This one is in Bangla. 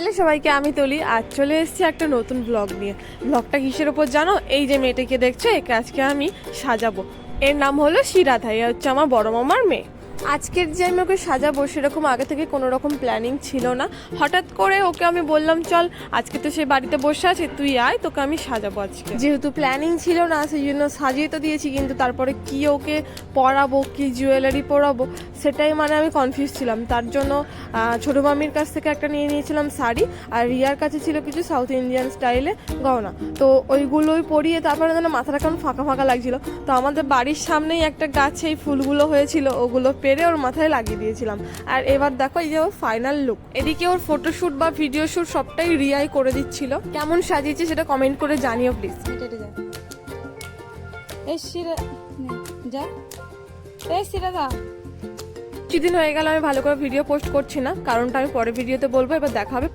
সকালে সবাইকে আমি তুলি। আজ চলে এসেছি একটা নতুন ব্লগ নিয়ে। ব্লগটা কিসের ওপর জানো? এই যে মেয়েটাকে দেখছো, একে আজকে আমি সাজাবো। এর নাম হলো শিরাধা, এ হচ্ছে আমার বড় মামার মেয়ে। আজকের যে আমি ওকে সাজাবো সেরকম আগে থেকে কোনো রকম প্ল্যানিং ছিল না। হঠাৎ করে ওকে আমি বললাম চল, আজকে তো সে বাড়িতে বসে আছে, তুই আয়, তোকে আমি সাজাবো আজকে। যেহেতু প্ল্যানিং ছিল না সেই জন্য সাজিয়ে তো দিয়েছি, কিন্তু তারপরে কি ওকে পরাবো, কি জুয়েলারি পরাবো সেটাই মানে আমি কনফিউজ ছিলাম। তার জন্য ছোটো মামির কাছ থেকে একটা নিয়ে নিয়েছিলাম শাড়ি, আর রিয়ার কাছে ছিল কিছু সাউথ ইন্ডিয়ান স্টাইলে গহনা। তো ওইগুলোই পরিয়ে তারপরে যেন মাথাটা কেমন ফাঁকা ফাঁকা লাগছিল। তো আমাদের বাড়ির সামনেই একটা গাছে এই ফুলগুলো হয়েছিল, ওগুলো পেরে ওর মাথায় লাগিয়ে দিয়েছিলাম। আর এবার দেখো এই যে ওর ফাইনাল লুক। এদিকে ওর ফটোশ্যুট বা ভিডিও শ্যুট সবটাই রিয়াই করে দিচ্ছিল। কেমন সাজিয়েছে সেটা কমেন্ট করে জানিও প্লিজ। কিছুদিন হয়ে গেল আমি ভালো করে ভিডিও পোস্ট করছি না, কারণটা আমি পরে ভিডিওতে বলবো। এবার দেখা হবে।